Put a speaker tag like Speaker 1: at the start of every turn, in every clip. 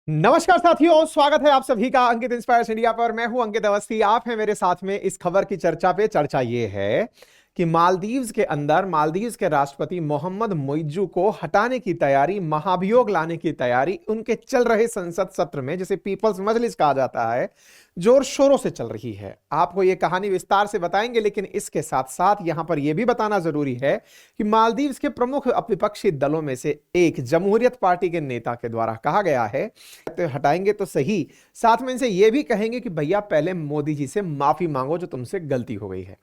Speaker 1: नमस्कार साथियों, स्वागत है आप सभी का अंकित इंस्पायर्स इंडिया पर। मैं हूं अंकित अवस्थी, आप हैं मेरे साथ में इस खबर की चर्चा पे। चर्चा ये है कि मालदीव्स के अंदर मालदीव्स के राष्ट्रपति मोहम्मद मुइज्जू को हटाने की तैयारी, महाभियोग लाने की तैयारी उनके चल रहे संसद सत्र में, जिसे पीपल्स मजलिस कहा जाता है, जोर शोरों से चल रही है। आपको यह कहानी विस्तार से बताएंगे, लेकिन इसके साथ साथ यहां पर यह भी बताना जरूरी है कि मालदीव्स के प्रमुख विपक्षी दलों में से एक जमहूरियत पार्टी के नेता के द्वारा कहा गया है, तो हटाएंगे तो सही, साथ में इनसे यह भी कहेंगे कि भैया पहले मोदी जी से माफी मांगो, जो तुमसे गलती हो गई है।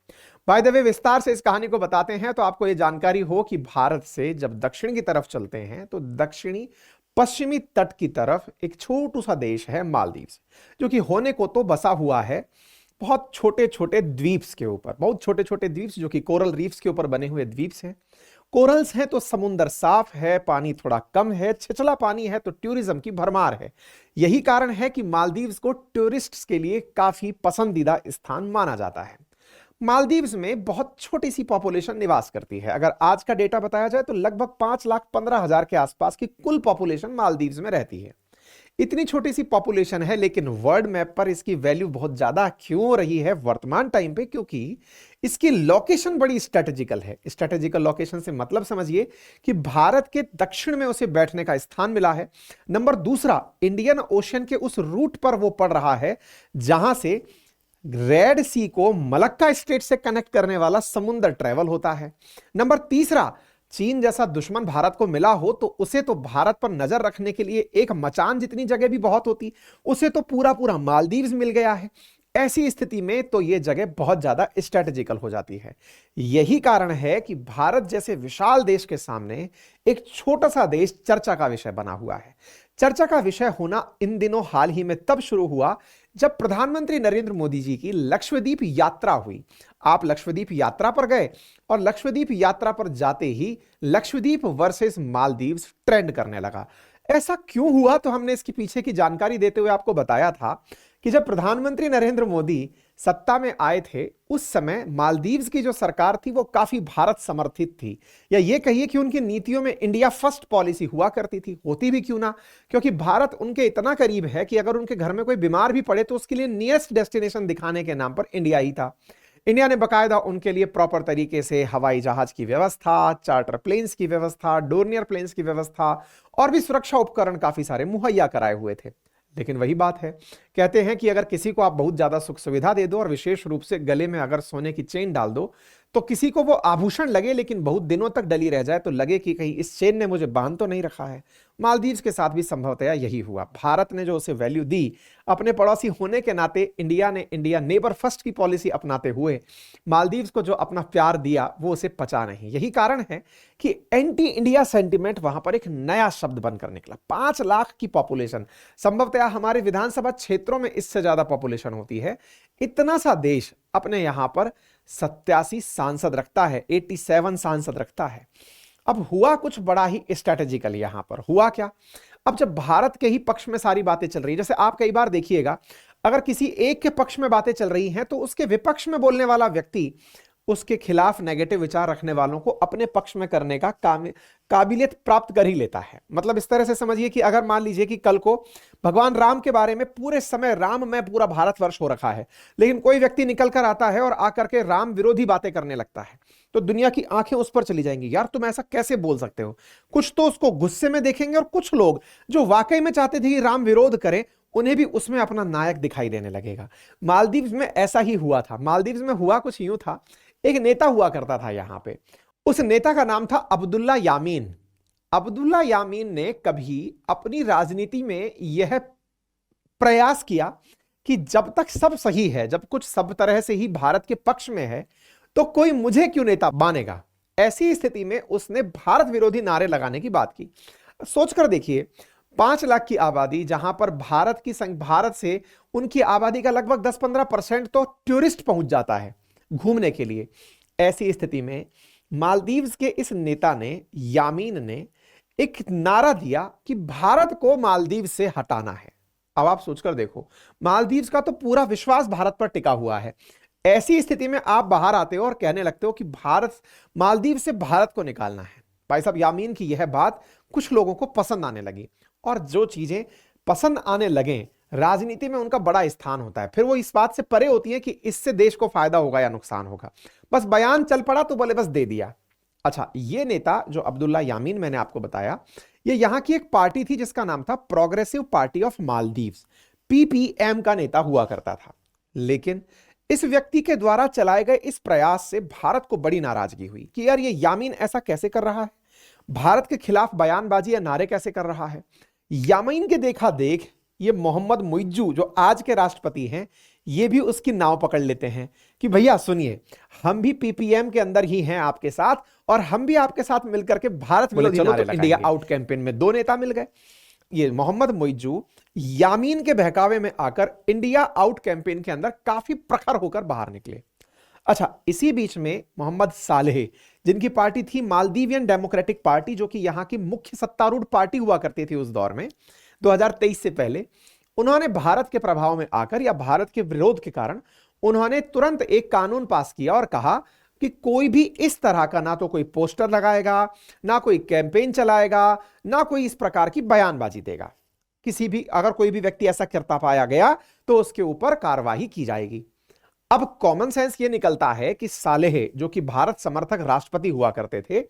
Speaker 1: बाय द वे, विस्तार से इस कहानी को बताते हैं तो आपको यह जानकारी हो कि भारत से जब दक्षिण की तरफ चलते हैं तो दक्षिणी पश्चिमी तट की तरफ एक छोटू सा देश है मालदीव्स, जो कि होने को तो बसा हुआ है बहुत छोटे छोटे द्वीप्स के ऊपर, बहुत छोटे छोटे द्वीप्स जो कि कोरल रीफ्स के ऊपर बने हुए द्वीप्स हैं। कोरल्स हैं तो समुंदर साफ है, पानी थोड़ा कम है, छिछला पानी है, तो टूरिज्म की भरमार है। यही कारण है कि मालदीव्स को टूरिस्ट्स के लिए काफी पसंदीदा स्थान माना जाता है। मालदीव्स में बहुत छोटी सी पॉपुलेशन निवास करती है। अगर आज का डेटा बताया जाए तो लगभग 5,15,000 के आसपास की कुल पॉपुलेशन मालदीव्स में रहती है। इतनी छोटी सी पॉपुलेशन है, लेकिन वर्ल्ड मैप पर इसकी वैल्यू बहुत ज्यादा क्यों हो रही है वर्तमान टाइम पे? क्योंकि इसकी लोकेशन बड़ी स्ट्रेटेजिकल है। स्ट्रेटेजिकल लोकेशन से मतलब समझिए कि भारत के दक्षिण में उसे बैठने का स्थान मिला है। नंबर दूसरा, इंडियन ओशन के उस रूट पर वो पड़ रहा है जहां से रेड सी को मलक्का स्टेट से कनेक्ट करने वाला समुद्र ट्रेवल होता है। नंबर तीसरा, चीन जैसा दुश्मन भारत को मिला हो तो उसे तो भारत पर नजर रखने के लिए एक मचान जितनी जगह भी बहुत होती, उसे तो पूरा पूरा मालदीव्स मिल गया है। ऐसी स्थिति में तो यह जगह बहुत ज्यादा स्ट्रेटेजिकल हो जाती है। यही कारण है कि भारत जैसे विशाल देश के सामने एक छोटा सा देश चर्चा का विषय बना हुआ है। चर्चा का विषय होना इन दिनों हाल ही में तब शुरू हुआ जब प्रधानमंत्री नरेंद्र मोदी जी की लक्षद्वीप यात्रा हुई। आप लक्षद्वीप यात्रा पर गए और लक्षद्वीप यात्रा पर जाते ही लक्षद्वीप वर्सेस मालदीव्स ट्रेंड करने लगा। ऐसा क्यों हुआ? तो हमने इसके पीछे की जानकारी देते हुए आपको बताया था कि जब प्रधानमंत्री नरेंद्र मोदी सत्ता में आए थे, उस समय मालदीव्स की जो सरकार थी वो काफी भारत समर्थित थी, या ये कहिए कि उनकी नीतियों में इंडिया फर्स्ट पॉलिसी हुआ करती थी। होती भी क्यों ना, क्योंकि भारत उनके इतना करीब है कि अगर उनके घर में कोई बीमार भी पड़े तो उसके लिए नियरेस्ट डेस्टिनेशन दिखाने के नाम पर इंडिया ही था। इंडिया ने बकायदा उनके लिए प्रॉपर तरीके से हवाई जहाज की व्यवस्था, चार्टर प्लेन्स की व्यवस्था, डोर्नियर प्लेन्स की व्यवस्था और भी सुरक्षा उपकरण काफी सारे मुहैया कराए हुए थे। लेकिन वही बात है, कहते हैं कि अगर किसी को आप बहुत ज्यादा सुख सुविधा दे दो और विशेष रूप से गले में अगर सोने की चेन डाल दो, तो किसी को वो आभूषण लगे लेकिन बहुत दिनों तक डली रह जाए, तो लगे कि कहीं इस चेन ने मुझे बांध तो नहीं रखा है। मालदीव्स के साथ भी संभवतया यही हुआ। भारत ने जो उसे वैल्यू दी, अपने पड़ोसी होने के नाते इंडिया ने इंडिया नेबर फर्स्ट की पॉलिसी अपनाते हुए मालदीव्स को जो अपना प्यार दिया वो उसे पचा नहीं। यही कारण है कि एंटी इंडिया सेंटिमेंट वहां पर एक नया शब्द बनकर निकला। 5 लाख की पॉपुलेशन, संभवतया हमारे विधानसभा क्षेत्रों में इससे ज्यादा पॉपुलेशन होती है। इतना सा देश अपने यहां पर 87 सांसद रखता है, 87 सांसद रखता है। अब हुआ कुछ बड़ा ही स्ट्रेटेजिकल। यहां पर हुआ क्या? अब जब भारत के ही पक्ष में सारी बातें चल रही, जैसे आप कई बार देखिएगा, अगर किसी एक के पक्ष में बातें चल रही हैं तो उसके विपक्ष में बोलने वाला व्यक्ति उसके खिलाफ नेगेटिव विचार रखने वालों को अपने पक्ष में करने का काबिलियत प्राप्त कर ही लेता है। मतलब इस तरह से समझिए कि अगर मान लीजिए कि कल को भगवान राम के बारे में पूरे समय राम में पूरा भारतवर्ष हो रखा है, लेकिन कोई व्यक्ति निकल कर आता है और आकर के राम विरोधी बातें करने लगता है, तो दुनिया की आंखें उस पर चली जाएंगी, यार तुम ऐसा कैसे बोल सकते हो। कुछ तो उसको गुस्से में देखेंगे और कुछ लोग जो वाकई में चाहते थे कि राम विरोध करें, उन्हें भी उसमें अपना नायक दिखाई देने लगेगा। मालदीव्स में ऐसा ही हुआ था। मालदीव्स में हुआ कुछ यूं था, एक नेता हुआ करता था यहां पे। उस नेता का नाम था अब्दुल्ला यामीन। अब्दुल्ला यामीन ने कभी अपनी राजनीति में यह प्रयास किया कि जब तक सब सही है, जब कुछ सब तरह से ही भारत के पक्ष में है, तो कोई मुझे क्यों नेता मानेगा। ऐसी स्थिति में उसने भारत विरोधी नारे लगाने की बात की। सोचकर देखिए, 5 लाख की आबादी, जहां पर भारत से उनकी आबादी का लगभग 10-15% तो टूरिस्ट पहुंच जाता है घूमने के लिए। ऐसी स्थिति में मालदीव्स के इस नेता ने, यामीन ने, एक नारा दिया कि भारत को मालदीव्स से हटाना है। अब आप सोचकर देखो, मालदीव्स का तो पूरा विश्वास भारत पर टिका हुआ है। ऐसी स्थिति में आप बाहर आते हो और कहने लगते हो कि मालदीव से भारत को निकालना है। भाई साहब, यामीन की यह बात कुछ लोगों को पसंद आने लगी और जो चीजें पसंद आने लगे, राजनीति में उनका बड़ा स्थान होता है। फिर वो इस बात से परे होती है कि इससे देश को फायदा होगा या नुकसान होगा। बस बयान चल पड़ा तो बोले बस दे दिया। अच्छा, ये नेता जो अब्दुल्ला यामीन मैंने आपको बताया, ये यहां की एक पार्टी थी जिसका नाम था progressive party of Maldives, ppm का नेता हुआ करता था। लेकिन इस व्यक्ति के द्वारा चलाए गए इस प्रयास से भारत को बड़ी नाराजगी हुई कि यार ये यामीन ऐसा कैसे कर रहा है, भारत के खिलाफ बयानबाजी या नारे कैसे कर रहा है। यामीन के देखा देख ये मोहम्मद मुइज्जू जो आज के राष्ट्रपति हैं, ये भी उसकी नाव पकड़ लेते हैं कि भैया सुनिए, हम भी पीपीएम के अंदर ही हैं आपके साथ, और हम भी आपके साथ मिलकर के भारत विरोधी नारे लगाएंगे। इंडिया आउट कैंपेन में दो नेता मिल गए। ये मोहम्मद मुइज्जू यामीन के बहकावे में आकर इंडिया आउट कैंपेन के अंदर काफी प्रखर होकर बाहर निकले। अच्छा, इसी बीच में मोहम्मद सालेह, जिनकी पार्टी थी मालदीवियन डेमोक्रेटिक पार्टी, जो कि यहां की मुख्य सत्तारूढ़ पार्टी हुआ करती थी उस दौर में 2023 से पहले, उन्होंने भारत के प्रभाव में आकर या भारत के विरोध के कारण उन्होंने तुरंत एक कानून पास किया और कहा कि कोई भी इस तरह का ना तो कोई पोस्टर लगाएगा, ना कोई कैंपेन चलाएगा, ना कोई इस प्रकार की बयानबाजी देगा। किसी भी अगर कोई भी व्यक्ति ऐसा करता पाया गया तो उसके ऊपर कार्रवाई की जाएगी। अब कॉमन सेंस ये निकलता है कि सालेह, जो कि भारत समर्थक राष्ट्रपति हुआ करते थे,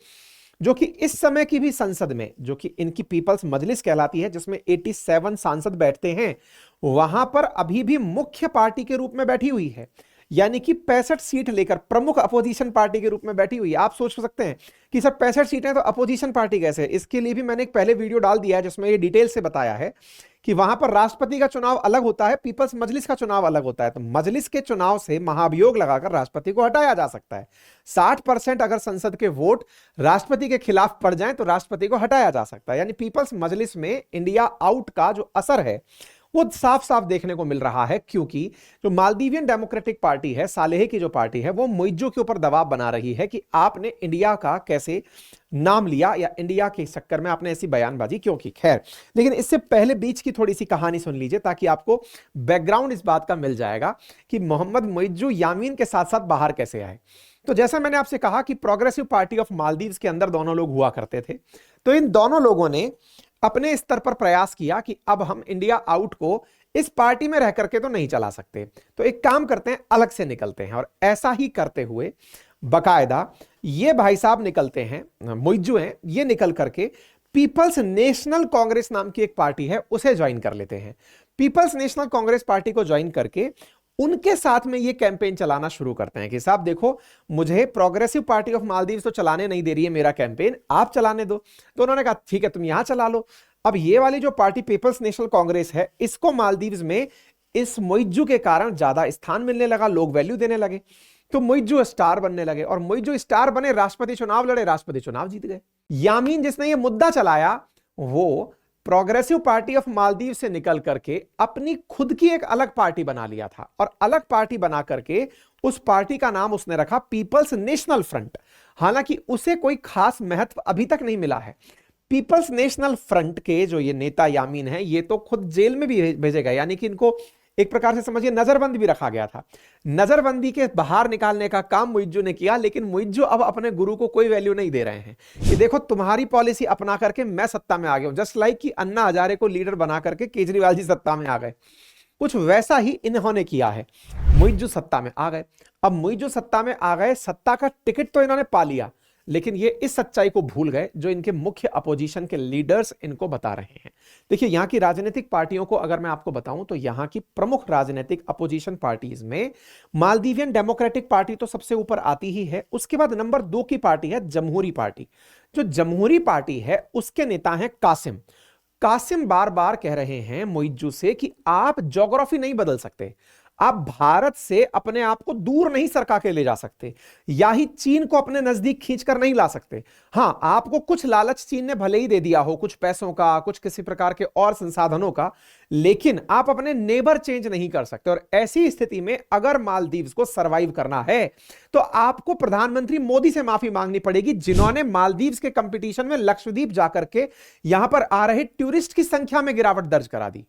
Speaker 1: जो कि इस समय की भी संसद में, जो कि इनकी पीपल्स मजलिस कहलाती है, जिसमें 87 सांसद बैठते हैं, वहां पर अभी भी मुख्य पार्टी के रूप में बैठी हुई है, यानी कि 65 सीट लेकर प्रमुख अपोजिशन पार्टी के रूप में बैठी हुई है। आप सोच सकते हैं कि सर 65 सीटें तो अपोजिशन पार्टी कैसे? इसके लिए भी मैंने एक पहले वीडियो डाल दिया है जिसमें ये डिटेल से बताया है कि वहां पर राष्ट्रपति का चुनाव अलग होता है, पीपल्स मजलिस का चुनाव अलग होता है। तो मजलिस के चुनाव से महाभियोग लगाकर राष्ट्रपति को हटाया जा सकता है। 60% अगर संसद के वोट राष्ट्रपति के खिलाफ पड़ जाएं तो राष्ट्रपति को हटाया जा सकता है। यानी पीपल्स मजलिस में इंडिया आउट का जो असर है वो साफ साफ देखने को मिल रहा है, क्योंकि जो मालदीवियन डेमोक्रेटिक पार्टी है, सालेह की जो पार्टी है, वो मुइज्जू के ऊपर दबाव बना रही है कि आपने इंडिया का कैसे नाम लिया या इंडिया के चक्कर में आपने ऐसी बयानबाजी क्यों की। खैर, लेकिन इससे पहले बीच की थोड़ी सी कहानी सुन लीजिए ताकि आपको बैकग्राउंड इस बात का मिल जाएगा कि मोहम्मद मुइज्जू यामीन के साथ साथ बाहर कैसे आए। तो जैसा मैंने आपसे कहा कि प्रोग्रेसिव पार्टी ऑफ मालदीव्स के अंदर दोनों लोग हुआ करते थे, तो इन दोनों लोगों ने अपने स्तर पर प्रयास किया कि अब हम इंडिया आउट को इस पार्टी में रह करके तो नहीं चला सकते, तो एक काम करते हैं, अलग से निकलते हैं। और ऐसा ही करते हुए बकायदा ये भाई साहब निकलते हैं, मुइज्जू हैं, ये निकल करके पीपल्स नेशनल कांग्रेस नाम की एक पार्टी है उसे ज्वाइन कर लेते हैं। पीपल्स नेशनल कांग्रेस पार्टी को ज्वाइन करके उनके साथ में ये कैंपेन चलाना शुरू करते हैं कि साहब देखो, मुझे प्रोग्रेसिव पार्टी ऑफ मालदीव्स तो चलाने नहीं दे रही है मेरा कैंपेन, आप चलाने दो। तो उन्होंने कहा ठीक है, तुम यहां चला लो। अब ये वाली जो पार्टी पीपल्स नेशनल कांग्रेस है, इसको मालदीव्स में इस मुइज्जू के कारण ज्यादा स्थान मिलने लगा, लोग वैल्यू देने लगे, तो मुइज्जू स्टार बनने लगे। और मुइज्जू स्टार बने, राष्ट्रपति चुनाव लड़े, राष्ट्रपति चुनाव जीत गए। यामीन जिसने ये मुद्दा चलाया, वो प्रोग्रेसिव पार्टी ऑफ मालदीव से निकल करके अपनी खुद की एक अलग पार्टी बना लिया था, और अलग पार्टी बना करके उस पार्टी का नाम उसने रखा पीपल्स नेशनल फ्रंट। हालांकि उसे कोई खास महत्व अभी तक नहीं मिला है। पीपल्स नेशनल फ्रंट के जो ये नेता यामीन है, ये तो खुद जेल में भी भेजे गए, यानी कि इनको एक प्रकार से समझिए नजरबंद भी रखा गया था। नजरबंदी के बाहर निकालने का काम मुइज्जू ने किया, लेकिन मुइज्जू अब अपने गुरु को कोई वैल्यू नहीं दे रहे हैं कि देखो तुम्हारी पॉलिसी अपना करके मैं सत्ता में आ गया हूं। जस्ट लाइक कि अन्ना हजारे को लीडर बना करके केजरीवाल जी सत्ता में आ गए, कुछ वैसा ही इन्होंने किया है। मुइज्जू सत्ता में आ गए। अब मुइज्जू सत्ता में आ गए, सत्ता का टिकट तो इन्होंने पा लिया, लेकिन ये इस सच्चाई को भूल गए जो इनके मुख्य अपोजिशन के लीडर्स इनको बता रहे हैं। देखिए, यहां की राजनीतिक पार्टियों को अगर मैं आपको बताऊं तो यहां की प्रमुख राजनीतिक अपोजिशन पार्टीज में मालदीवियन डेमोक्रेटिक पार्टी तो सबसे ऊपर आती ही है। उसके बाद नंबर 2 की पार्टी है जमहूरी पार्टी। जो जमहूरी पार्टी है उसके नेता हैं कासिम। कासिम बार बार कह रहे हैं मुइज्जू से कि आप ज्योग्राफी नहीं बदल सकते, आप भारत से अपने आप को दूर नहीं सरका के ले जा सकते, या ही चीन को अपने नजदीक खींचकर नहीं ला सकते। हां, आपको कुछ लालच चीन ने भले ही दे दिया हो, कुछ पैसों का, कुछ किसी प्रकार के और संसाधनों का, लेकिन आप अपने नेबर चेंज नहीं कर सकते। और ऐसी स्थिति में अगर मालदीव्स को सरवाइव करना है तो आपको प्रधानमंत्री मोदी से माफी मांगनी पड़ेगी, जिन्होंने मालदीव्स के कंपटीशन में लक्षद्वीप जाकर के यहां पर आ रहे टूरिस्ट की संख्या में गिरावट दर्ज करा दी।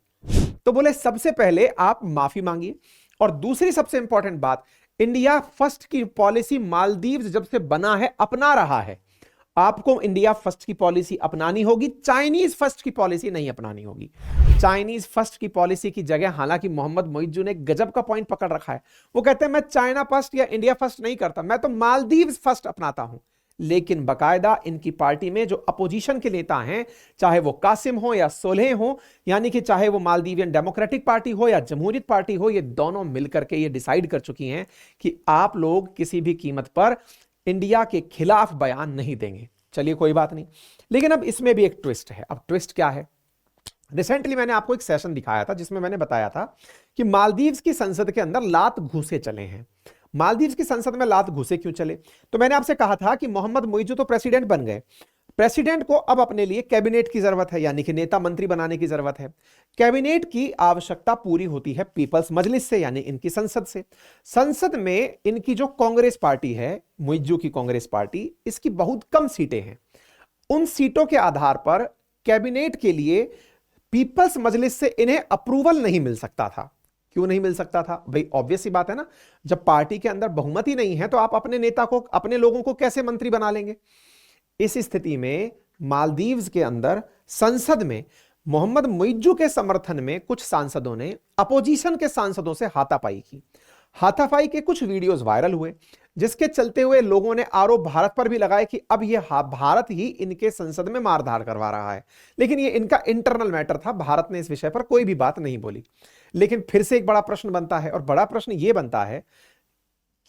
Speaker 1: तो बोले सबसे पहले आप माफी मांगिए। और दूसरी सबसे इंपॉर्टेंट बात, इंडिया फर्स्ट की पॉलिसी मालदीव्स जब से बना है अपना रहा है। आपको इंडिया फर्स्ट की पॉलिसी अपनानी होगी, चाइनीज फर्स्ट की पॉलिसी नहीं अपनानी होगी। चाइनीज फर्स्ट की पॉलिसी की जगह, हालांकि मोहम्मद मोइज्जू ने गजब का पॉइंट पकड़ रखा है, वो कहते हैं मैं चाइना फर्स्ट या इंडिया फर्स्ट नहीं करता, मैं तो मालदीव्स फर्स्ट अपनाता हूं। लेकिन बकायदा इनकी पार्टी में जो अपोजिशन के नेता हैं, चाहे वो कासिम हो या सोलेह हो, यानी कि चाहे वो मालदीवियन डेमोक्रेटिक पार्टी हो या जमहूरियत पार्टी हो, ये दोनों मिलकर के ये डिसाइड कर चुकी हैं कि आप लोग किसी भी कीमत पर इंडिया के खिलाफ बयान नहीं देंगे। चलिए कोई बात नहीं, लेकिन अब इसमें भी एक ट्विस्ट है। अब ट्विस्ट क्या है? रिसेंटली मैंने आपको एक सेशन दिखाया था जिसमें मैंने बताया था कि मालदीव्स की संसद के अंदर लात घुसे चले हैं। मालदीव्स की संसद में लात घुसे क्यों चले? तो मैंने आपसे कहा था कि मोहम्मद मोइज्जू तो प्रेसिडेंट बन गए, प्रेसिडेंट को अब अपने लिए कैबिनेट की जरूरत है, यानी कि नेता मंत्री बनाने की जरूरत है। कैबिनेट की आवश्यकता पूरी होती है पीपल्स मजलिस से, यानी इनकी संसद से। संसद में इनकी जो कांग्रेस पार्टी है, मोइज्जू की कांग्रेस पार्टी, इसकी बहुत कम सीटें हैं। उन सीटों के आधार पर कैबिनेट के लिए पीपल्स मजलिस से इन्हें अप्रूवल नहीं मिल सकता था। क्यों नहीं मिल सकता था? भाई ऑब्वियस सी बात है ना, जब पार्टी के अंदर बहुमत ही नहीं है तो आप अपने नेता को, अपने लोगों को कैसे मंत्री बना लेंगे? इस स्थिति में मालदीव्स के अंदर संसद में मोहम्मद मोइज्जू के समर्थन में कुछ सांसदों ने अपोजिशन के सांसदों से हाथापाई की। हाथापाई के कुछ वीडियोस वायरल हुए, जिसके चलते हुए लोगों ने आरोप भारत पर भी लगाए कि अब यह भारत ही इनके संसद में मारधाड़ करवा रहा है। लेकिन यह इनका इंटरनल मैटर था, भारत ने इस विषय पर कोई भी बात नहीं बोली। लेकिन फिर से एक बड़ा प्रश्न बनता है, और बड़ा प्रश्न यह बनता है,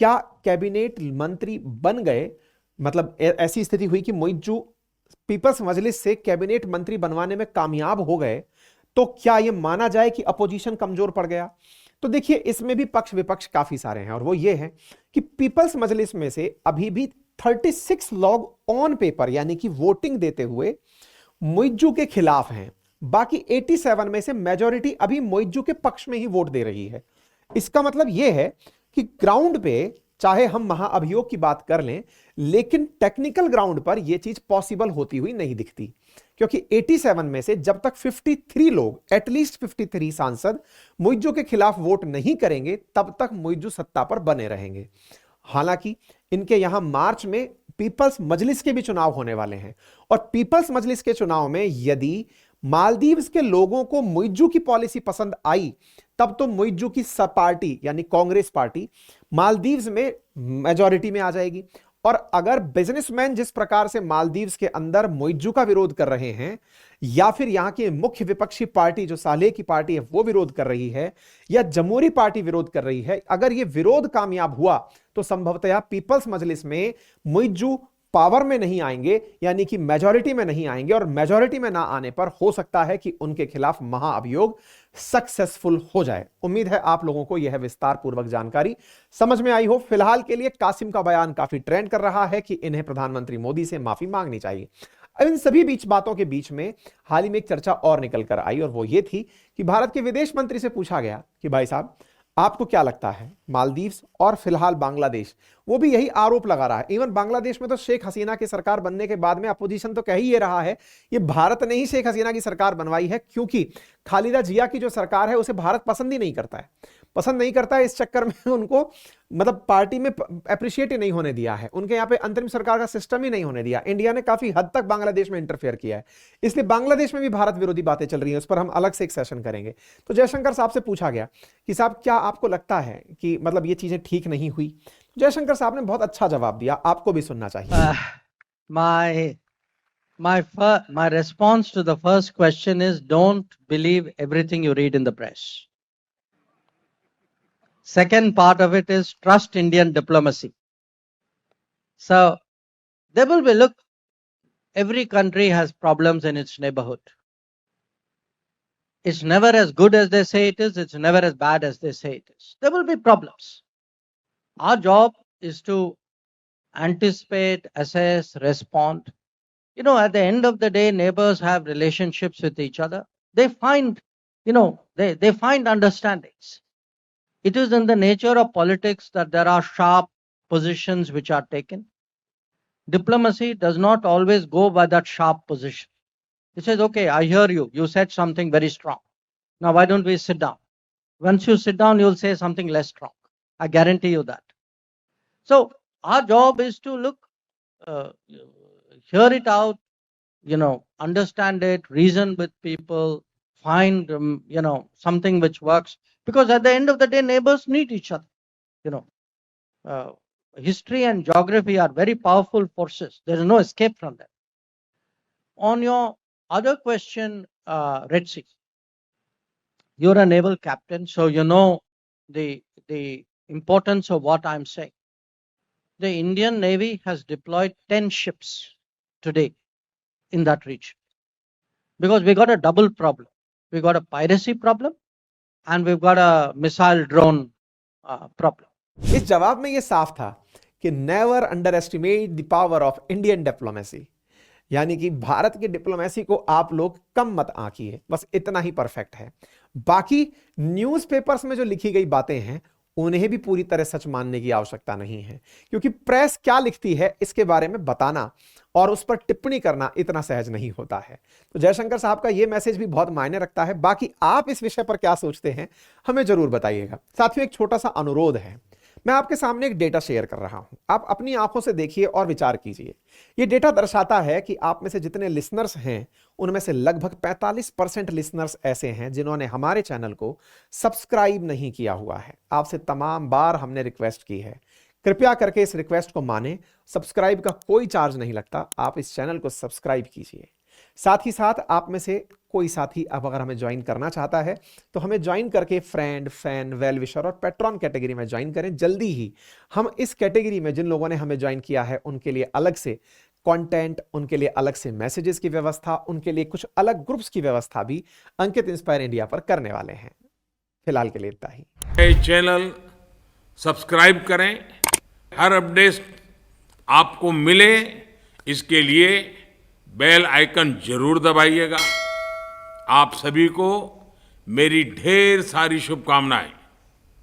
Speaker 1: क्या कैबिनेट मंत्री बन गए, मतलब ऐसी स्थिति हुई कि मोइज्जू पीपल्स मजलिस से कैबिनेट मंत्री बनवाने में कामयाब हो गए, तो क्या यह माना जाए कि अपोजिशन कमजोर पड़ गया? तो देखिए, इसमें भी पक्ष विपक्ष काफी सारे हैं, और वो ये है कि पीपल्स मजलिस में से अभी भी 36 लोग ऑन पेपर, यानी कि वोटिंग देते हुए मोइज्जू के खिलाफ हैं। बाकी 87 में से मेजॉरिटी अभी मोइज्जू के पक्ष में ही वोट दे रही है। इसका मतलब यह है कि ग्राउंड पे चाहे हम महाअभियोग की बात कर लें, लेकिन टेक्निकल ग्राउंड पर यह चीज पॉसिबल होती हुई नहीं दिखती, क्योंकि 87 में से जब तक 53 लोग, एटलीस्ट 53 सांसद मोइज्जू के खिलाफ वोट नहीं करेंगे, तब तक मोइज्जू सत्ता पर बने रहेंगे। हालांकि इनके यहां मार्च में पीपल्स मजलिस के भी चुनाव होने वाले हैं, और पीपल्स मजलिस के चुनाव में यदि मालदीव्स के लोगों को मोइज्जू की पॉलिसी पसंद आई, तब तो मोइज्जू की सब पार्टी यानी कांग्रेस पार्टी मालदीव्स में मेजॉरिटी में आ जाएगी। और अगर बिजनेसमैन जिस प्रकार से मालदीव्स के अंदर मोइज्जू का विरोध कर रहे हैं, या फिर यहां की मुख्य विपक्षी पार्टी जो सालेह की पार्टी है वो विरोध कर रही है, या जमहूरी पार्टी विरोध कर रही है, अगर यह विरोध कामयाब हुआ तो संभवतः पीपल्स मजलिस में मोइज्जू पावर में नहीं आएंगे, यानी कि मेजॉरिटी में नहीं आएंगे, और मेजॉरिटी में ना आने पर हो सकता है कि उनके खिलाफ महाअभियोग सक्सेसफुल हो जाए। उम्मीद है आप लोगों को यह विस्तार पूर्वक जानकारी समझ में आई हो। फिलहाल के लिए कासिम का बयान काफी ट्रेंड कर रहा है कि इन्हें प्रधानमंत्री मोदी से माफी मांगनी चाहिए। अब इन सभी बातों के बीच में हाल ही में एक चर्चा और निकल कर आई, और वो ये थी कि भारत के विदेश मंत्री से पूछा गया कि भाई साहब, आपको क्या लगता है मालदीव्स और फिलहाल बांग्लादेश, वो भी यही आरोप लगा रहा है, इवन बांग्लादेश में तो शेख हसीना की सरकार बनने के बाद में अपोजिशन तो कह ही ये रहा है ये भारत ने ही शेख हसीना की सरकार बनवाई है, क्योंकि खालिदा जिया की जो सरकार है उसे भारत पसंद ही नहीं करता है। पसंद नहीं करता है, इस चक्कर में उनको मतलब पार्टी में अप्रिशिएट ही नहीं होने दिया है, उनके यहाँ पे अंतरिम सरकार का सिस्टम ही नहीं होने दिया। इंडिया ने काफी हद तक बांग्लादेश में इंटरफेयर किया है, इसलिए बांग्लादेश में भी भारत विरोधी बातें चल रही हैं, उस पर हम अलग से एक सेशन करेंगे। तो जयशंकर साहब से पूछा गया कि साहब क्या आपको लगता है कि मतलब ये चीजें ठीक नहीं हुई? जयशंकर साहब ने बहुत अच्छा जवाब दिया, आपको भी सुनना चाहिए।
Speaker 2: My response to the first question is, don't believe everything you read in the press. Second part of it is, trust Indian diplomacy. So there will be, look, every country has problems in its neighborhood. It's never as good as they say it is, it's never as bad as they say it is. There will be problems. Our job is to anticipate, assess, respond. You know, at the end of the day, neighbors have relationships with each other. They find, they find understandings. It is in the nature of politics that there are sharp positions which are taken. Diplomacy does not always go by that sharp position. It says, okay, I hear you. You said something very strong. Now, why don't we sit down? Once you sit down, you'll say something less strong. I guarantee you that. So, our job is to look, hear it out, understand it, reason with people, find, something which works. Because at the end of the day, neighbors need each other. You know, uh, history and geography are very powerful forces. There is no escape from them. On your other question, Red Sea, you're a naval captain, so you know the importance of what I'm saying. The Indian Navy has deployed 10 ships today in that region because we got a double problem. We got a piracy problem and we've got a missile drone problem.
Speaker 1: इस जवाब में यह साफ था कि never under estimate the power of Indian diplomacy, यानी कि भारत की डिप्लोमेसी को आप लोग कम मत आंकिए, बस इतना ही परफेक्ट है। बाकी न्यूज़पेपर्स में जो लिखी गई बातें हैं उन्हें भी पूरी तरह सच मानने की आवश्यकता नहीं है, क्योंकि प्रेस क्या लिखती है इसके बारे में बताना और उस पर टिप्पणी करना इतना सहज नहीं होता है। तो जयशंकर साहब का यह मैसेज भी बहुत मायने रखता है। बाकी आप इस विषय पर क्या सोचते हैं हमें जरूर बताइएगा। साथियों, एक छोटा सा अनुरोध है, मैं आपके सामने एक डेटा शेयर कर रहा हूं, आप अपनी आंखों से देखिए और विचार कीजिए। यह डेटा दर्शाता है कि आप में से जितने लिसनर्स हैं उनमें से लगभग 45% लिसनर्स ऐसे हैं जिन्होंने हमारे चैनल को सब्सक्राइब नहीं किया हुआ है। आपसे तमाम बार हमने रिक्वेस्ट की है, कृपया करके इस रिक्वेस्ट को माने। सब्सक्राइब का कोई चार्ज नहीं लगता, आप इस चैनल को सब्सक्राइब कीजिए। साथ ही साथ आप में से कोई साथी अब अगर हमें ज्वाइन करना चाहता है तो हमें ज्वाइन करके फ्रेंड, फैन, वेल विशर और पेट्रॉन कैटेगरी में ज्वाइन करें। जल्दी ही हम इस कैटेगरी में जिन लोगों ने हमें ज्वाइन किया है उनके लिए अलग से कंटेंट, उनके लिए अलग से मैसेजेस की व्यवस्था, उनके लिए कुछ अलग ग्रुप्स की व्यवस्था भी अंकित इंस्पायर इंडिया पर करने वाले हैं। फिलहाल के लिए इतना ही।
Speaker 3: चैनल सब्सक्राइब करें, हर अपडेट आपको मिले इसके लिए बेल आइकन जरूर दबाइएगा। आप सभी को मेरी ढेर सारी शुभकामनाएं।